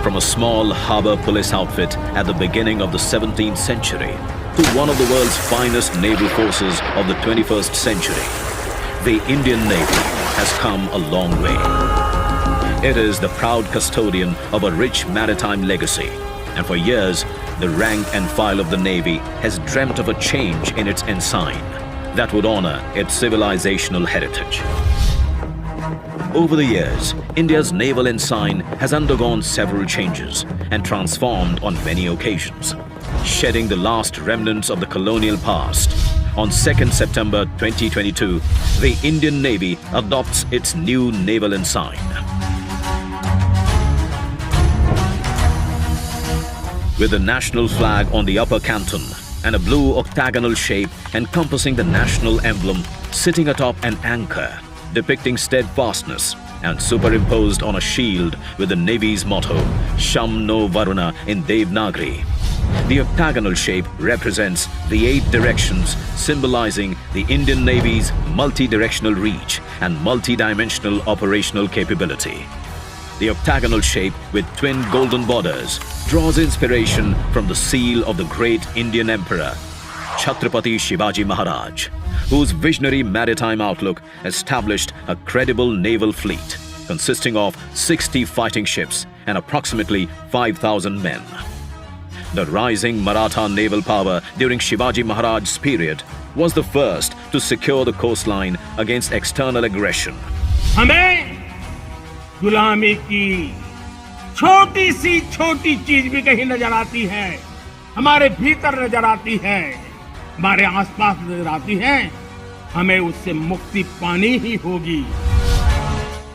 from a small harbour police outfit at the beginning of the 17th century to one of the world's finest naval forces of the 21st century, the Indian Navy has come a long way. It is the proud custodian of a rich maritime legacy, and for years, the rank and file of the Navy has dreamt of a change in its ensign that would honour its civilizational heritage. Over the years, India's naval ensign has undergone several changes and transformed on many occasions, shedding the last remnants of the colonial past. On 2nd September 2022, the Indian Navy adopts its new naval ensign. With the national flag on the upper canton and a blue octagonal shape encompassing the national emblem sitting atop an anchor depicting steadfastness and superimposed on a shield with the Navy's motto, Sham No Varuna in Devanagari. The octagonal shape represents the 8 directions, symbolizing the Indian Navy's multi-directional reach and multi-dimensional operational capability. The octagonal shape with twin golden borders draws inspiration from the seal of the great Indian Emperor, Chhatrapati Shivaji Maharaj, whose visionary maritime outlook established a credible naval fleet consisting of 60 fighting ships and approximately 5,000 men. The rising Maratha naval power during Shivaji Maharaj's period was the first to secure the coastline against external aggression. हमें गुलामी की छोटी सी छोटी चीज भी कहीं नजर आती है, हमारे भीतर नजर आती है, हमारे आसपास नजर आती है, हमें उससे मुक्ति पानी ही होगी.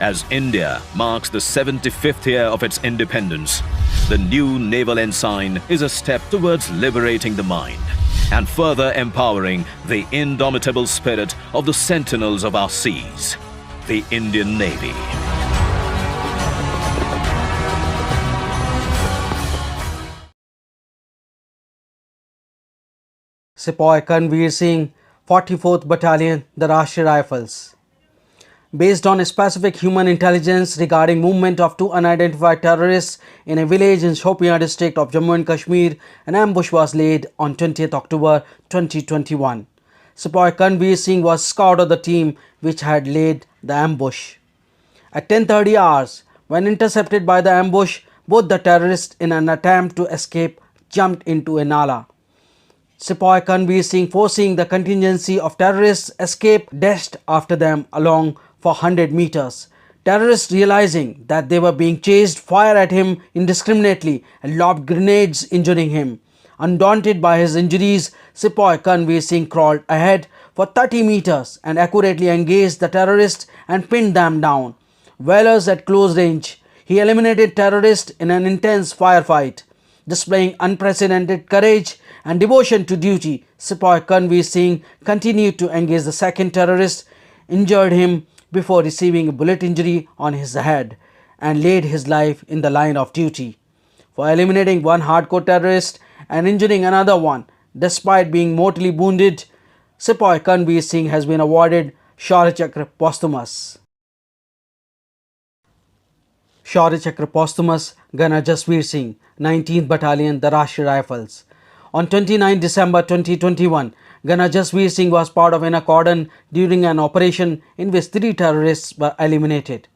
As India marks the 75th year of its independence, the new naval ensign is a step towards liberating the mind and further empowering the indomitable spirit of the sentinels of our seas, the Indian Navy. Sepoy Karnveer Singh, 44th Battalion, the Rashtriya Rifles. Based on specific human intelligence regarding movement of 2 unidentified terrorists in a village in Shopian district of Jammu and Kashmir, an ambush was laid on 20th October 2021. Sepoy Karnveer Singh was scout of the team which had laid the ambush. At 10:30 hours, when intercepted by the ambush, both the terrorists in an attempt to escape jumped into a nala. Sepoy Karnveer Singh, foreseeing the contingency of terrorists' escape, dashed after them along for 100 meters. Terrorists, realizing that they were being chased, fired at him indiscriminately and lobbed grenades, injuring him. Undaunted by his injuries, Sepoy Karnveer Singh crawled ahead for 30 meters and accurately engaged the terrorists and pinned them down. Whalers at close range, he eliminated terrorists in an intense firefight. Displaying unprecedented courage and devotion to duty, Sepoy Karnveer Singh continued to engage the second terrorist, injured him before receiving a bullet injury on his head, and laid his life in the line of duty. For eliminating one hardcore terrorist and injuring another one, despite being mortally wounded, Sepoy Karnveer Singh has been awarded Shaurya Chakra posthumous. Shaurya Chakra posthumous, Gunner Jasveer Singh, 19th Battalion, the Rashtriya Rifles. On 29 December 2021, Gunner Jasveer Singh was part of an cordon during an operation in which 3 terrorists were eliminated.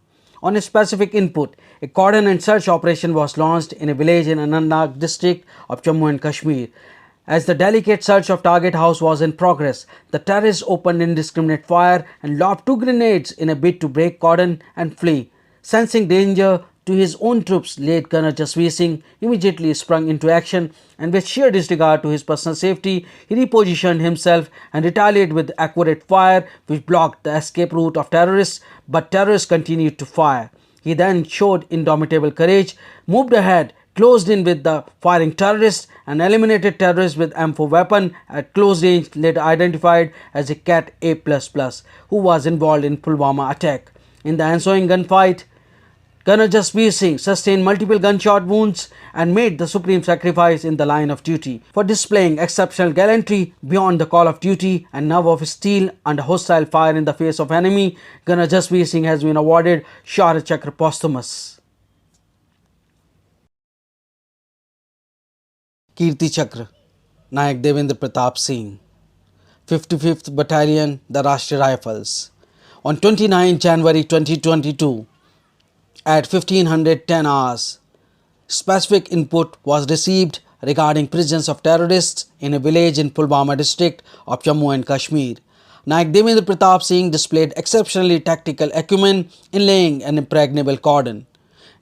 On a specific input, a cordon and search operation was launched in a village in Anantnag district of Jammu and Kashmir. As the delicate search of target house was in progress, the terrorists opened indiscriminate fire and lobbed 2 grenades in a bid to break cordon and flee. Sensing danger to his own troops, late Gunner Jasveer Singh immediately sprung into action, and with sheer disregard to his personal safety, he repositioned himself and retaliated with accurate fire which blocked the escape route of terrorists, but terrorists continued to fire. He then showed indomitable courage, moved ahead, closed in with the firing terrorists and eliminated terrorists with M4 weapon at close range, later identified as a Cat A++, who was involved in Pulwama attack. In the ensuing gunfight, Gunner Jasveer Singh sustained multiple gunshot wounds and made the supreme sacrifice in the line of duty. For displaying exceptional gallantry beyond the call of duty and nerve of steel under hostile fire in the face of enemy, Gunner Jasveer Singh has been awarded Shaurya Chakra posthumous. Kirti Chakra, Nayak Devendra Pratap Singh. 55th Battalion, the Rashtriya Rifles. On 29 January 2022, at 1510 hours, specific input was received regarding presence of terrorists in a village in Pulwama district of Jammu and Kashmir. Nayak Devendra Pratap Singh displayed exceptionally tactical acumen in laying an impregnable cordon.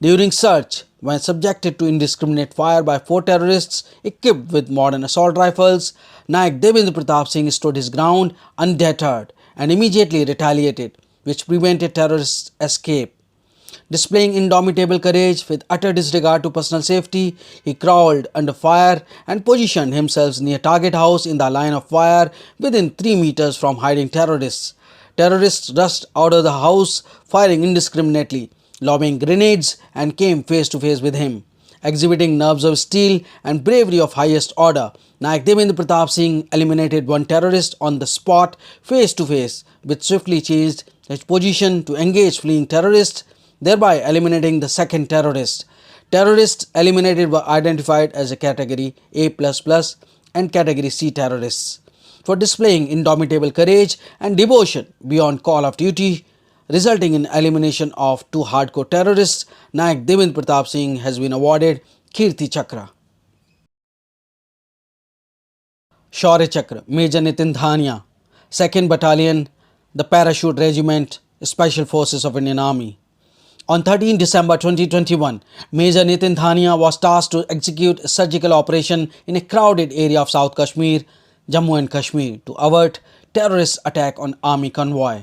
During search, when subjected to indiscriminate fire by 4 terrorists equipped with modern assault rifles, Nayak Devendra Pratap Singh stood his ground undeterred and immediately retaliated, which prevented terrorists' escape. Displaying indomitable courage with utter disregard to personal safety, he crawled under fire and positioned himself near target house in the line of fire within 3 meters from hiding terrorists. Terrorists rushed out of the house, firing indiscriminately, lobbing grenades, and came face to face with him. Exhibiting nerves of steel and bravery of highest order, Nayak Devendra Pratap Singh eliminated one terrorist on the spot face to face, which swiftly changed his position to engage fleeing terrorists, thereby eliminating the second terrorist. Terrorists eliminated were identified as a category A++ and category C terrorists. For displaying indomitable courage and devotion beyond call of duty, resulting in elimination of 2 hardcore terrorists, Nayak Devendra Pratap Singh has been awarded Kirti Chakra. Shaurya Chakra, Major Nitin Dhania, 2nd Battalion, the Parachute Regiment, Special Forces of Indian Army. On 13 December 2021, Major Nitin Dhania was tasked to execute a surgical operation in a crowded area of South Kashmir, Jammu and Kashmir, to avert terrorist attack on army convoy.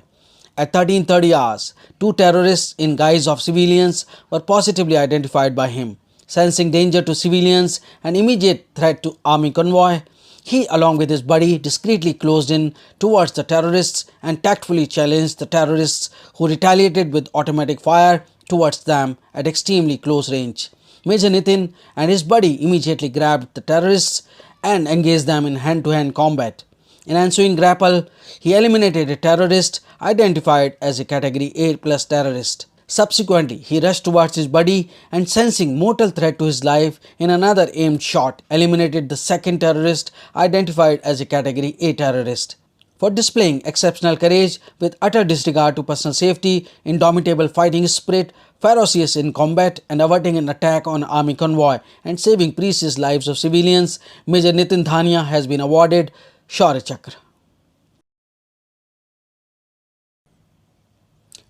At 13:30 hours, 2 terrorists in guise of civilians were positively identified by him. Sensing danger to civilians and immediate threat to army convoy, he, along with his buddy, discreetly closed in towards the terrorists and tactfully challenged the terrorists, who retaliated with automatic fire towards them at extremely close range. Major Nitin and his buddy immediately grabbed the terrorists and engaged them in hand-to-hand combat. In ensuing grapple, he eliminated a terrorist identified as a category A+ terrorist. Subsequently, he rushed towards his buddy and, sensing mortal threat to his life, in another aimed shot eliminated the second terrorist identified as a category A terrorist. For displaying exceptional courage with utter disregard to personal safety, indomitable fighting spirit, ferocious in combat, and averting an attack on army convoy and saving precious lives of civilians, Major Nitin Dhania has been awarded Shaurya Chakra.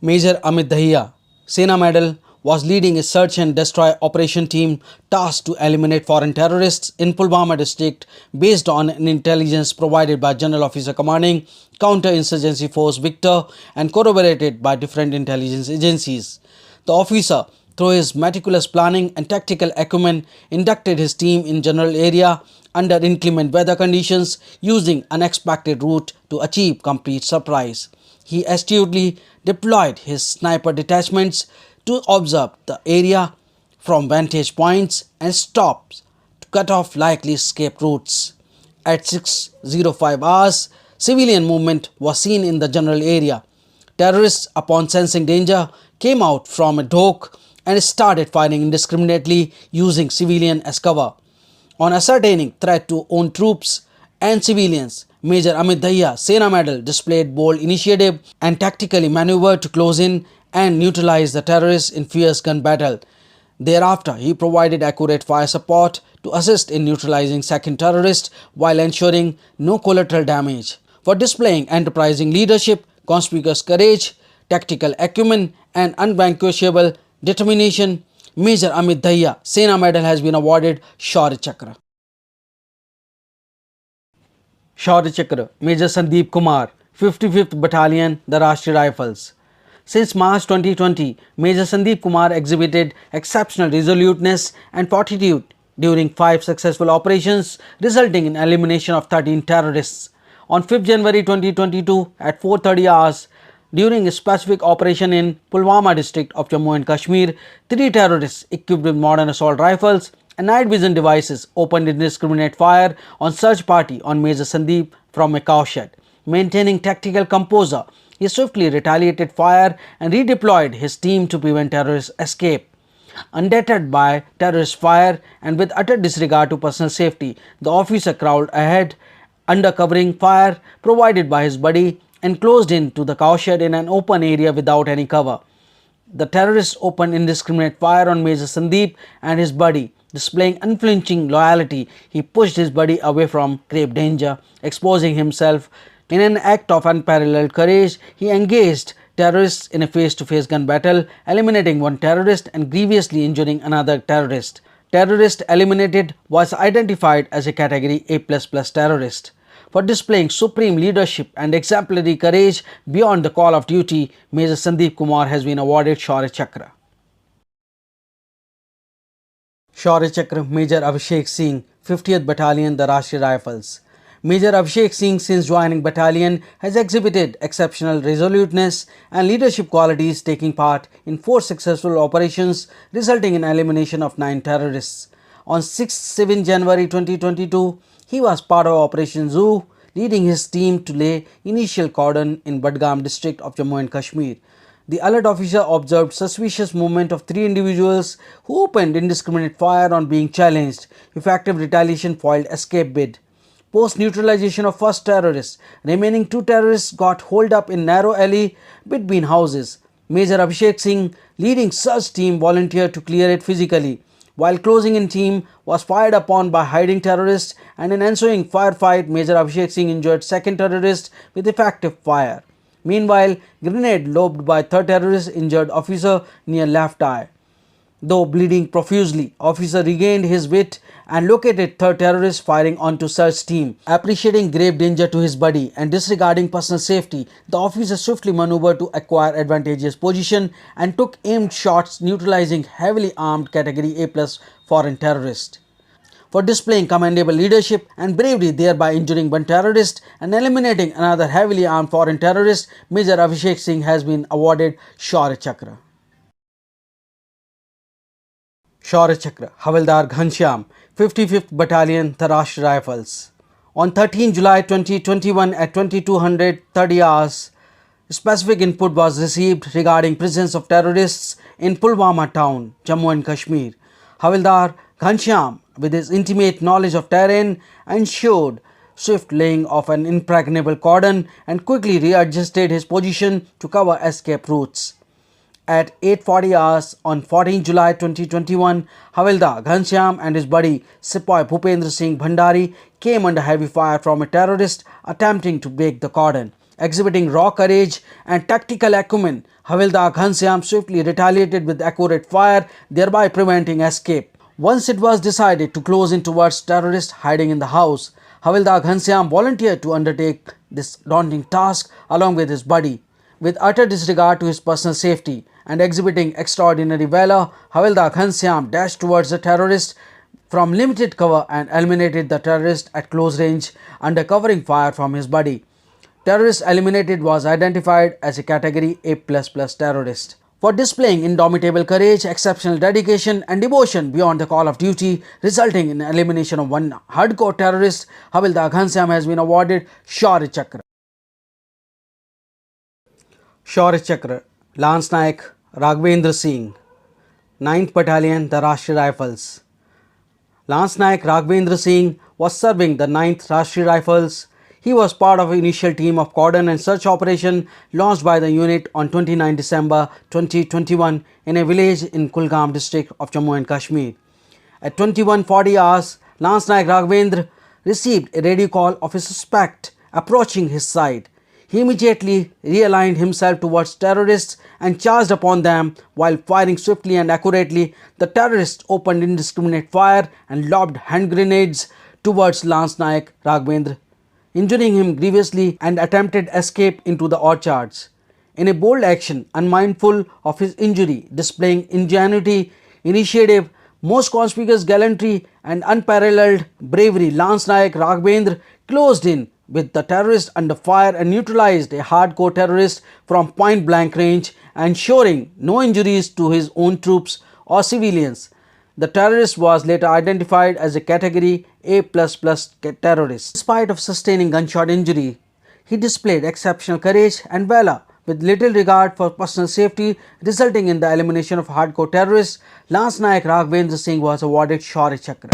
Major Amit Dahiya, Sena Medal, was leading a search and destroy operation team tasked to eliminate foreign terrorists in Pulwama district based on an intelligence provided by General Officer Commanding Counter-Insurgency Force Victor and corroborated by different intelligence agencies. The officer, through his meticulous planning and tactical acumen, inducted his team in general area under inclement weather conditions using unexpected route to achieve complete surprise. He astutely deployed his sniper detachments to observe the area from vantage points and stops to cut off likely escape routes. At 6:05 hours, civilian movement was seen in the general area. Terrorists, upon sensing danger, came out from a dock and started firing indiscriminately using civilian as cover. On ascertaining threat to own troops and civilians, Major Amit Dahiya, Sena Medal, displayed bold initiative and tactically maneuvered to close in and neutralize the terrorists in fierce gun battle. Thereafter, he provided accurate fire support to assist in neutralizing second terrorist while ensuring no collateral damage. For displaying enterprising leadership, conspicuous courage, tactical acumen, and unvanquishable determination, Major Amit Dahiya, Sena Medal, has been awarded Shaurya Chakra. Shaurya Chakra, Major Sandeep Kumar, 55th Battalion, the Rashtriya Rifles. Since March 2020, Major Sandeep Kumar exhibited exceptional resoluteness and fortitude during 5 successful operations, resulting in elimination of 13 terrorists. On 5th January 2022 at 4:30 hours, during a specific operation in Pulwama district of Jammu and Kashmir, 3 terrorists equipped with modern assault rifles and night vision devices opened indiscriminate fire on search party on Major Sandeep from a cowshed. Maintaining tactical composure, he swiftly retaliated fire and redeployed his team to prevent terrorist escape. Undeterred by terrorist fire and with utter disregard to personal safety, the officer crawled ahead under covering fire provided by his buddy and closed in to the cowshed in an open area without any cover. The terrorists opened indiscriminate fire on Major Sandeep and his buddy. Displaying unflinching loyalty, he pushed his buddy away from grave danger, exposing himself. In an act of unparalleled courage, he engaged terrorists in a face-to-face gun battle, eliminating one terrorist and grievously injuring another terrorist. Terrorist eliminated was identified as a category A++ terrorist. For displaying supreme leadership and exemplary courage beyond the call of duty, Major Sandeep Kumar has been awarded Shaurya Chakra. Shaurya Chakra Major Abhishek Singh, 50th Battalion, the Rashtriya Rifles. Major Abhishek Singh, since joining battalion, has exhibited exceptional resoluteness and leadership qualities, taking part in 4 successful operations resulting in elimination of 9 terrorists. On 6-7 January 2022, he was part of Operation Zoo, leading his team to lay initial cordon in Budgam district of Jammu and Kashmir. The alert officer observed suspicious movement of 3 individuals who opened indiscriminate fire on being challenged. Effective retaliation foiled escape bid. Post neutralization of first terrorist, remaining 2 terrorists got holed up in narrow alley between houses. Major Abhishek Singh, leading search team, volunteered to clear it physically. While closing in team was fired upon by hiding terrorists, and in ensuing firefight, Major Abhishek Singh injured second terrorist with effective fire. Meanwhile, grenade lobbed by third terrorist injured officer near left eye. Though bleeding profusely, officer regained his wit and located third terrorist firing onto search team. Appreciating grave danger to his buddy and disregarding personal safety, the officer swiftly maneuvered to acquire advantageous position and took aimed shots neutralizing heavily armed category A+ foreign terrorist. For displaying commendable leadership and bravery, thereby injuring one terrorist and eliminating another heavily armed foreign terrorist, Major Abhishek Singh has been awarded Shaurya Chakra. Shaurya Chakra Havildar Ghanshyam, 55th Battalion, the Rashtriya Rifles. On 13 July 2021 at 22:30 hours, specific input was received regarding presence of terrorists in Pulwama town, Jammu and Kashmir. Havildar Ghanshyam, with his intimate knowledge of terrain, ensured swift laying of an impregnable cordon and quickly readjusted his position to cover escape routes. At 8:40 hours on 14 July 2021, Havildar Ghanshyam and his buddy Sepoy Bhupendra Singh Bhandari came under heavy fire from a terrorist attempting to break the cordon. Exhibiting raw courage and tactical acumen, Havildar Ghanshyam swiftly retaliated with accurate fire, thereby preventing escape. Once it was decided to close in towards terrorists hiding in the house, Havildar Ghanshyam volunteered to undertake this daunting task along with his buddy. With utter disregard to his personal safety and exhibiting extraordinary valor, Havildar Ghanshyam dashed towards the terrorist from limited cover and eliminated the terrorist at close range under covering fire from his buddy. Terrorist eliminated was identified as a category A++ terrorist. For displaying indomitable courage, exceptional dedication and devotion beyond the call of duty, resulting in elimination of one hardcore terrorist, Havildar Ghanshyam has been awarded Shaurya Chakra. Shaurya Chakra Lance Naik Raghavendra Singh, 9th Battalion, the Rashtriya Rifles. Lance Naik Raghavendra Singh was serving the 9th Rashtriya Rifles. He was part of an initial team of cordon and search operation launched by the unit on 29 December 2021 in a village in Kulgam district of Jammu and Kashmir. At 21:40 hours, Lance Naik Raghavendra received a radio call of a suspect approaching his side. He immediately realigned himself towards terrorists and charged upon them. While firing swiftly and accurately, the terrorists opened indiscriminate fire and lobbed hand grenades towards Lance Naik Raghavendra, injuring him grievously and attempted escape into the orchards. In a bold action, unmindful of his injury, displaying ingenuity, initiative, most conspicuous gallantry and unparalleled bravery, Lance Naik Raghavendra closed in with the terrorist under fire and neutralized a hardcore terrorist from point blank range, ensuring no injuries to his own troops or civilians. The terrorist was later identified as a category A++ terrorist. In spite of sustaining gunshot injury, he displayed exceptional courage and valor with little regard for personal safety, resulting in the elimination of hardcore terrorists. Lance Nayak Raghavendra Singh was awarded Shaurya Chakra.